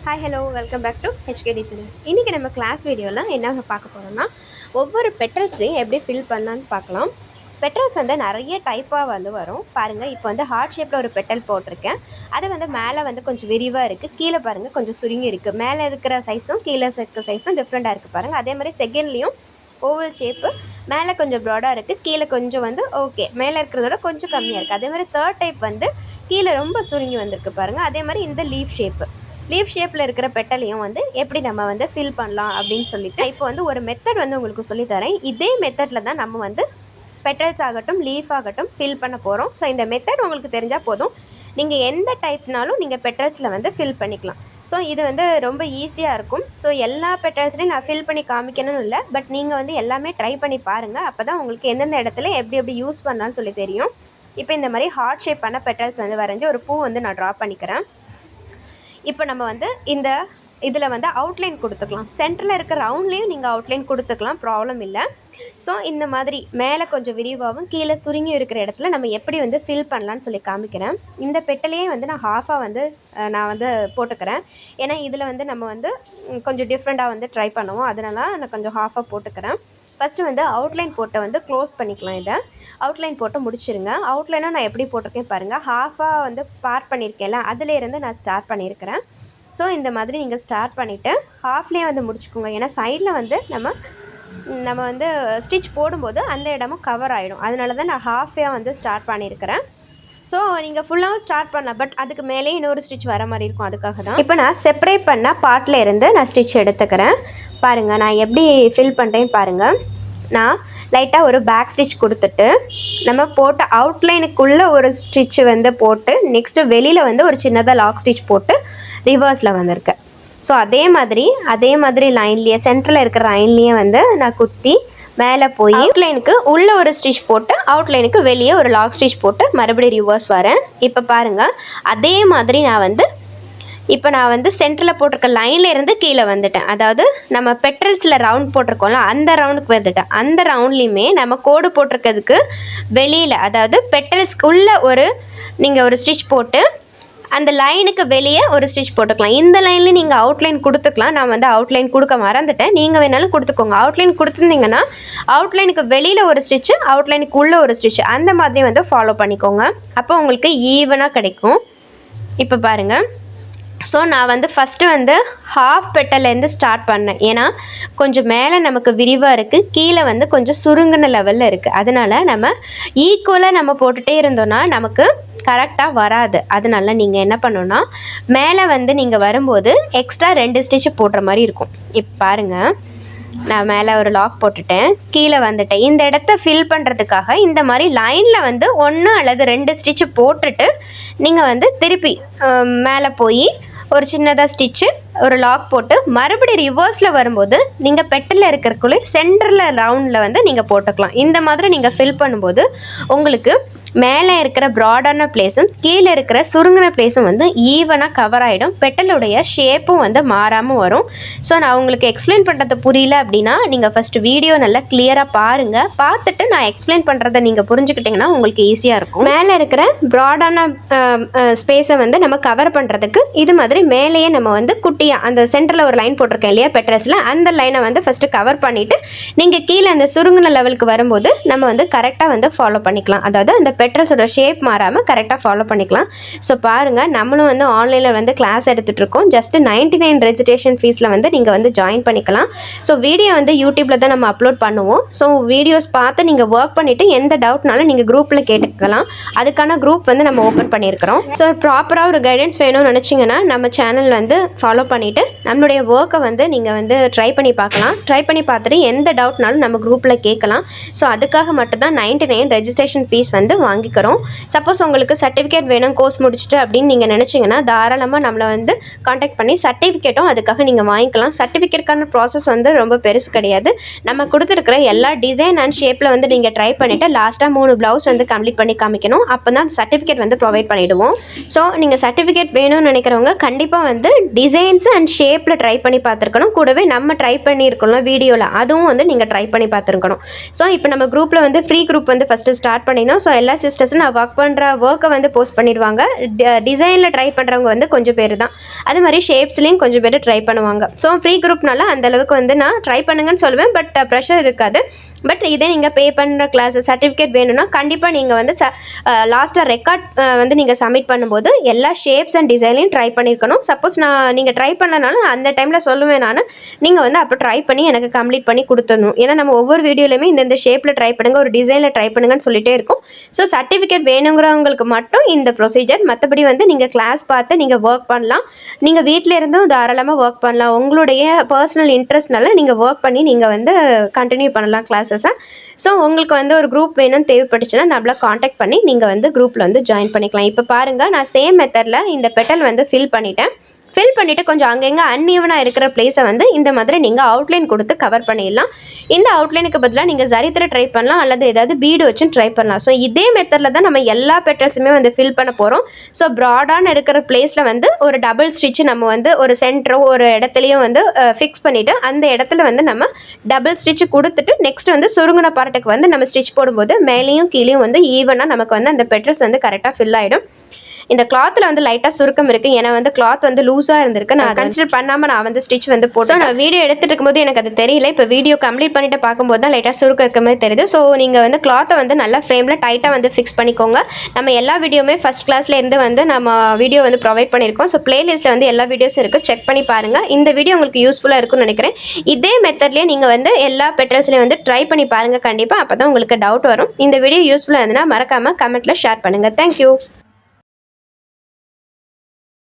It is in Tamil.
Hi hello welcome back to HK designer. இன்றைக்கி நம்ம கிளாஸ் வீடியோவில் என்ன பார்க்க போகிறோம்னா, ஒவ்வொரு பெட்டல்ஸ்லையும் எப்படி ஃபில் பண்ணலான்னு பார்க்கலாம். பெட்டல்ஸ் வந்து நிறைய டைப்பாக வரும் பாருங்கள். இப்போ வந்து ஹார்ட் ஷேப்பில் ஒரு பெட்டல் போட்டிருக்கேன். அது வந்து மேலே வந்து கொஞ்சம் விரிவாக இருக்குது, கீழே பாருங்கள் கொஞ்சம் சுருங்கி இருக்குது. மேலே இருக்கிற சைஸும் கீழே இருக்கிற சைஸும் டிஃப்ரெண்ட்டாக இருக்குது பாருங்கள். அதே மாதிரி செகண்ட்லேயும் ஓவல் ஷேப்பு, மேலே கொஞ்சம் ப்ராடாக இருக்குது, கீழே கொஞ்சம் வந்து ஓகே மேலே இருக்கிறதோட கொஞ்சம் கம்மியாக இருக்குது. அதே மாதிரி தேர்ட் டைப் வந்து கீழே ரொம்ப சுருங்கி வந்திருக்கு பாருங்கள். அதே மாதிரி இந்த லீஃப் ஷேப்பில் இருக்கிற பெட்டலையும் வந்து எப்படி நம்ம வந்து ஃபில் பண்ணலாம் அப்படின்னு சொல்லிட்டு இப்போ வந்து ஒரு மெத்தட் வந்து உங்களுக்கு சொல்லித்தரேன். இதே மெத்தடில் தான் நம்ம வந்து பெட்டல்ஸ் ஆகட்டும் லீஃப் ஆகட்டும் ஃபில் பண்ண போகிறோம். ஸோ இந்த மெத்தட் உங்களுக்கு தெரிஞ்சால் போதும், நீங்கள் எந்த டைப்னாலும் நீங்கள் பெட்டல்ஸில் வந்து ஃபில் பண்ணிக்கலாம். ஸோ இது வந்து ரொம்ப ஈஸியாக இருக்கும். ஸோ எல்லா பெட்டல்ஸ்லையும் நான் ஃபில் பண்ணி காமிக்கணும்னு இல்லை, பட் நீங்கள் வந்து எல்லாமே ட்ரை பண்ணி பாருங்கள். அப்போ தான் உங்களுக்கு எந்தெந்த இடத்துல எப்படி யூஸ் பண்ணலான்னு சொல்லி தெரியும். இப்போ இந்த மாதிரி ஹார்ட் ஷேப் பண்ண பெட்டல்ஸ் வந்து வரைஞ்சி ஒரு பூ வந்து நான் ட்ரா பண்ணிக்கிறேன். இப்போ நம்ம வந்து இந்த இதில் வந்து அவுட்லைன் கொடுத்துக்கலாம். சென்டரில் இருக்கிற ரவுண்ட்லேயும் நீங்கள் அவுட்லைன் கொடுத்துக்கலாம், ப்ராப்ளம் இல்லை. ஸோ இந்த மாதிரி மேலே கொஞ்சம் விரிவாகவும் கீழே சுருங்கி இருக்கிற இடத்துல நம்ம எப்படி வந்து ஃபில் பண்ணலான்னு சொல்லி காமிக்கிறேன். இந்த பெட்டலையே வந்து நான் ஹாஃபாக வந்து நான் வந்து போட்டுக்கிறேன். ஏன்னா இதில் வந்து நம்ம வந்து கொஞ்சம் டிஃப்ரெண்ட்டாக வந்து ட்ரை பண்ணுவோம், அதனால நான் கொஞ்சம் ஹாஃபாக போட்டுக்கிறேன். ஃபஸ்ட்டு வந்து அவுட்லைன் போட்டு வந்து க்ளோஸ் பண்ணிக்கலாம். இதை அவுட்லைன் போட்டு முடிச்சிருங்க. அவுட்லைனாக நான் எப்படி போட்டிருக்கேன் பாருங்கள். ஹாஃபாக வந்து பார்ட் பண்ணியிருக்கேன்ல, அதிலேருந்து நான் ஸ்டார்ட் பண்ணியிருக்கிறேன். ஸோ இந்த மாதிரி நீங்கள் ஸ்டார்ட் பண்ணிவிட்டு ஹாஃப்லேயே வந்து முடிச்சுக்கோங்க. ஏன்னா சைடில் வந்து நம்ம வந்து ஸ்டிச் போடும்போது அந்த இடமும் கவர் ஆகிடும். அதனால தான் நான் ஹாஃபேயாக வந்து ஸ்டார்ட் பண்ணியிருக்கிறேன். ஸோ நீங்கள் ஃபுல்லாகவும் ஸ்டார்ட் பண்ணலாம், பட் அதுக்கு மேலே இன்னொரு ஸ்டிச் வர மாதிரி இருக்கும், அதுக்காக தான். இப்போ நான் செப்பரேட் பண்ண பார்ட்டில் இருந்து நான் ஸ்டிச் எடுத்துக்கிறேன். பாருங்கள் நான் எப்படி ஃபில் பண்ணுறேன்னு பாருங்கள். நான் லைட்டாக ஒரு பேக் ஸ்டிச் கொடுத்துட்டு நம்ம போட்ட அவுட்லைனுக்குள்ளே ஒரு ஸ்டிச் வந்து போட்டு நெக்ஸ்ட்டு வெளியில் வந்து ஒரு சின்னதாக லாக் ஸ்டிச் போட்டு ரிவர்ஸில் வந்திருக்கேன். ஸோ அதே மாதிரி லைன்லேயே சென்டரில் இருக்கிற லைன்லேயே வந்து நான் குத்தி மேலே போய் அவுட்லைனுக்கு உள்ளே ஒரு ஸ்டிச் போட்டு அவுட்லைனுக்கு வெளியே ஒரு லாக் ஸ்டிச் போட்டு மறுபடியும் ரிவர்ஸ் வரேன். இப்போ பாருங்கள் அதே மாதிரி நான் வந்து சென்டரில் போட்டிருக்க லைனில் இருந்து கீழே வந்துட்டேன். அதாவது நம்ம பெட்ரல்ஸில் ரவுண்ட் போட்டிருக்கோம்ல, அந்த ரவுண்டுக்கு வந்துட்டேன். அந்த ரவுண்ட்லேயுமே நம்ம கோடு போட்டிருக்கிறதுக்கு வெளியில், அதாவது பெட்ரல்ஸ்க்கு உள்ள நீங்கள் ஒரு ஸ்டிச் போட்டு அந்த லைனுக்கு வெளியே ஒரு ஸ்டிச் போட்டுக்கலாம். இந்த லைனில் நீங்கள் அவுட்லைன் கொடுத்துக்கலாம். நான் வந்து அவுட்லைன் கொடுக்க மறந்துட்டேன், நீங்கள் வேணாலும் கொடுத்துக்கோங்க. அவுட்லைன் கொடுத்துருந்தீங்கன்னா அவுட்லைனுக்கு வெளியில் ஒரு ஸ்டிச்சு, அவுட்லைனுக்கு உள்ளே ஒரு ஸ்டிச், அந்த மாதிரி வந்து ஃபாலோ பண்ணிக்கோங்க. அப்போ உங்களுக்கு ஈவனாக கிடைக்கும். இப்போ பாருங்கள். ஸோ நான் வந்து ஃபஸ்ட்டு வந்து ஹாஃப் பெட்டல்லேருந்து ஸ்டார்ட் பண்ணேன். ஏன்னா கொஞ்சம் மேலே நமக்கு விரிவாக இருக்குது, கீழே வந்து கொஞ்சம் சுருங்கின லெவலில் இருக்குது. அதனால் நம்ம ஈக்குவலாக நம்ம போட்டுகிட்டே இருந்தோன்னா நமக்கு கரெக்டாக வராது. அதனால நீங்கள் என்ன பண்ணணுன்னா, மேலே வந்து நீங்கள் வரும்போது எக்ஸ்ட்ரா 2 ஸ்டிச்சு போடுற மாதிரி இருக்கும். இப்போ பாருங்கள் நான் மேலே ஒரு லாக் போட்டுட்டேன், கீழே வந்துட்டேன். இந்த இடத்த ஃபில் பண்ணுறதுக்காக இந்த மாதிரி லைனில் வந்து 1 அல்லது 2 ஸ்டிச்சு போட்டுட்டு நீங்கள் வந்து திருப்பி மேலே போய் ஒரு சின்னதாக ஸ்டிச்சு ஒரு லாக் போட்டு மறுபடியும் ரிவர்ஸில் வரும்போது நீங்கள் பெட்டலில் இருக்கிறக்குள்ளே சென்டரில் ரவுண்டில் வந்து நீங்கள் போட்டுக்கலாம். இந்த மாதிரி நீங்கள் ஃபில் பண்ணும்போது உங்களுக்கு மேலே இருக்கிற ப்ராடான பிளேஸும் கீழே இருக்கிற சுருங்கின பிளேஸும் வந்து ஈவனாக கவர் ஆகிடும். பெட்டலுடைய ஷேப்பும் வந்து மாறாமல் வரும். ஸோ நான் உங்களுக்கு எக்ஸ்பிளைன் பண்ணுறது புரியல அப்படின்னா நீங்கள் ஃபஸ்ட்டு வீடியோ நல்லா கிளியராக பாருங்கள். பார்த்துட்டு நான் எக்ஸ்பிளைன் பண்ணுறதை நீங்கள் புரிஞ்சுக்கிட்டிங்கன்னா உங்களுக்கு ஈஸியாக இருக்கும். மேலே இருக்கிற ப்ராடான ஸ்பேஸை வந்து நம்ம கவர் பண்ணுறதுக்கு இது மாதிரி மேலேயே நம்ம வந்து குட்டியாக அந்த சென்டரில் ஒரு லைன் போட்டிருக்கேன் இல்லையா பெட்டல்ஸில், அந்த லைனை வந்து ஃபஸ்ட்டு கவர் பண்ணிவிட்டு நீங்கள் கீழே அந்த சுருங்கின லெவலுக்கு வரும்போது நம்ம வந்து கரெக்டாக வந்து ஃபாலோ பண்ணிக்கலாம். அதாவது அந்த பெட்டல்ஸோட ஷேப் மாறாமல் கரெக்டாக ஃபாலோ பண்ணிக்கலாம். ஸோ பாருங்கள் நம்மளும் வந்து ஆன்லைனில் வந்து கிளாஸ் எடுத்துகிட்ருக்கோம். ஜஸ்ட்டு 99 ரெஜிஸ்ட்ரேஷன் ஃபீஸில் வந்து நீங்கள் வந்து ஜாயின் பண்ணிக்கலாம். ஸோ வீடியோ வந்து யூடியூப்பில் தான் நம்ம அப்லோட் பண்ணுவோம். ஸோ வீடியோஸ் பார்த்து நீங்கள் ஒர்க் பண்ணிவிட்டு எந்த டவுட்னாலும் நீங்கள் குரூப்பில் கேட்டுக்கலாம். அதுக்கான குரூப் வந்து நம்ம ஓப்பன் பண்ணியிருக்கிறோம். ஸோ ப்ராப்பராக ஒரு கைடன்ஸ் வேணும்னு நினச்சிங்கன்னா நம்ம சேனல் வந்து ஃபாலோ பண்ணிவிட்டு நம்மளுடைய ஒர்க்கை வந்து நீங்கள் வந்து ட்ரை பண்ணி பார்க்கலாம். ட்ரை பண்ணி பார்த்துட்டு எந்த டவுட்னாலும் நம்ம குரூப்பில் கேட்கலாம். ஸோ அதுக்காக மட்டும்தான் 99 ரெஜிஸ்ட்ரேஷன் ஃபீஸ் வந்து வாங்கிக்கிறோம். சப்போஸ் உங்களுக்கு சர்டிஃபிகேட் வேணும் கோர்ஸ் முடிச்சுட்டு அப்படின்னு நீங்கள் நினச்சிங்கன்னா தாராளமாக நம்மளை வந்து காண்டாக்ட் பண்ணி சர்டிஃபிகேட்டும் அதுக்காக நீங்கள் வாங்கிக்கலாம். சர்டிஃபிகேட்கான ப்ராசஸ் வந்து ரொம்ப பெருசு கிடையாது. நம்ம கொடுத்துருக்கிற எல்லா டிசைன் அண்ட் ஷேப்பில் வந்து நீங்கள் ட்ரை பண்ணிவிட்டு லாஸ்ட்டாக 3 ப்ளவுஸ் வந்து கம்ப்ளீட் பண்ணி காமிக்கணும். அப்போ தான் சர்டிஃபிகேட் வந்து ப்ரொவைட் பண்ணிவிடுவோம். ஸோ நீங்கள் சர்டிஃபிகேட் வேணும்னு நினைக்கிறவங்க கண்டிப்பாக வந்து டிசைன்ஸ் அண்ட் ஷேப் ஷேப்பில் ட்ரை பண்ணி பார்த்துருக்கணும். கூடவே நம்ம ட்ரை பண்ணியிருக்கோம்ல வீடியோவில், அதுவும் வந்து நீங்கள் ட்ரை பண்ணி பார்த்துருக்கணும். ஸோ இப்போ நம்ம குரூப்பில் வந்து ஃப்ரீ குரூப் வந்து ஃபஸ்ட்டு ஸ்டார்ட் பண்ணியிருந்தோம். ஸோ எல்லா சிஸ்டர்ஸும் நான் ஒர்க்கை வந்து போஸ்ட் பண்ணிடுவாங்க. டிசைனில் ட்ரை பண்ணுறவங்க வந்து கொஞ்சம் பேர் தான். அது மாதிரி ஷேப்ஸ்லேயும் கொஞ்சம் பேர் ட்ரை பண்ணுவாங்க. ஸோ ஃப்ரீ குரூப்னால அந்தளவுக்கு வந்து நான் ட்ரை பண்ணுங்கன்னு சொல்லுவேன். பட் ப்ரெஷர் இருக்காது. பட் இதே நீங்கள் பே பண்ணுற கிளாஸ் சர்டிஃபிகேட் வேணும்னா கண்டிப்பாக நீங்கள் வந்து லாஸ்ட்டாக ரெக்கார்ட் வந்து நீங்கள் சப்மிட் பண்ணும்போது எல்லா ஷேப்ஸ் அண்ட் டிசைனையும் ட்ரை பண்ணியிருக்கணும். சப்போஸ் நீங்கள் ட்ரை பண்ணனாலும் அந்த டைமில் சொல்லுவேன் நான், நீங்கள் வந்து அப்போ ட்ரை பண்ணி எனக்கு கம்ப்ளீட் பண்ணி கொடுத்துடணும். ஏன்னா நம்ம ஒவ்வொரு வீடியோலையுமே இந்த ஷேப்பில் ட்ரை பண்ணுங்கள், ஒரு டிசைனில் ட்ரை பண்ணுங்கன்னு சொல்லிட்டே இருக்கும். ஸோ சர்டிஃபிகேட் வேணுங்கிறவங்களுக்கு மட்டும் இந்த ப்ரொசீஜர். மற்றபடி வந்து நீங்கள் கிளாஸ் பார்த்து நீங்கள் ஒர்க் பண்ணலாம். நீங்கள் வீட்டில் இருந்தும் தாராளமாக ஒர்க் பண்ணலாம். உங்களுடைய பர்சனல் இன்ட்ரெஸ்ட்னால நீங்கள் ஒர்க் பண்ணி நீங்கள் வந்து கண்டினியூ பண்ணலாம் கிளாஸஸை. ஸோ உங்களுக்கு வந்து ஒரு குரூப் வேணும்னு தேவைப்பட்டுச்சுன்னா நம்மளை காண்டாக்ட் பண்ணி நீங்கள் வந்து குரூப்பில் வந்து ஜாயின் பண்ணிக்கலாம். இப்போ பாருங்கள், நான் சேம் மெத்தடில் இந்த பெட்டல் வந்து ஃபில் பண்ணிவிட்டு கொஞ்சம் அங்கங்கே அன்ஈவனாக இருக்கிற பிளேஸை வந்து இந்த மாதிரி நீங்கள் அவுட்லைன் கொடுத்து கவர் பண்ணிடலாம். இந்த அவுட்லைனுக்கு பதிலாக நீங்கள் சரித்திர ட்ரை பண்ணலாம், அல்லது ஏதாவது பீடு வச்சு ட்ரை பண்ணலாம். ஸோ இதே மெத்தடில் தான் நம்ம எல்லா பெட்டல்ஸுமே வந்து ஃபில் பண்ண போகிறோம். ஸோ ப்ராடான இருக்கிற பிளேஸில் வந்து ஒரு டபுள் ஸ்டிச்சு நம்ம வந்து ஒரு சென்டரோ ஒரு இடத்துலையும் வந்து ஃபிக்ஸ் பண்ணிவிட்டு அந்த இடத்துல வந்து நம்ம டபுள் ஸ்டிச்சு கொடுத்துட்டு நெக்ஸ்ட் வந்து சுருங்கின பார்ட்டுக்கு வந்து நம்ம ஸ்டிச் போடும்போது மேலேயும் கீழேயும் வந்து ஈவனாக நமக்கு வந்து அந்த பெட்டல்ஸ் வந்து கரெக்டாக ஃபில் ஆகிடும். இந்த கிளாத்தில் வந்து லைட்டாக சுருக்கம் இருக்குது. ஏன்னா வந்து கிளாத் வந்து லூஸாக இருந்திருக்கு. நான் கன்சிடர் பண்ணாமல் நான் வந்து ஸ்டிச் வந்து போட்டேன். நான் வீடியோ எடுத்துகிட்டு இருக்கும்போது எனக்கு அது தெரியல. இப்போ வீடியோ கம்ப்ளீட் பண்ணிட்டு பார்க்கும்போது தான் லைட்டாக சுருக்கம் இருக்க மாதிரி தெரியுது. ஸோ நீங்கள் வந்து கிளாத்தை வந்து நல்லா ஃப்ரேமில் டைட்டாக வந்து ஃபிக்ஸ் பண்ணிக்கோங்க. நம்ம எல்லா வீடியோவுமே ஃபஸ்ட் கிளாஸில் இருந்து வந்து நம்ம வீடியோ வந்து ப்ரொவைட் பண்ணியிருக்கோம். ஸோ பிளேலிஸ்ட்டில் வந்து எல்லா வீடியோஸும் இருக்குது, செக் பண்ணி பாருங்கள். இந்த வீடியோ உங்களுக்கு யூஸ்ஃபுல்லாக இருக்கும்னு நினைக்கிறேன். இதே மெத்தட்லேயே நீங்கள் வந்து எல்லா பெட்டல்ஸ்லையும் வந்து ட்ரை பண்ணி பாருங்கள் கண்டிப்பாக. அப்போ தான் உங்களுக்கு டவுட் வரும். இந்த வீடியோ யூஸ்ஃபுல்லாக இருந்ததுன்னா மறக்காமல் கமெண்ட்டில் ஷேர் பண்ணுங்கள். தேங்க்யூ.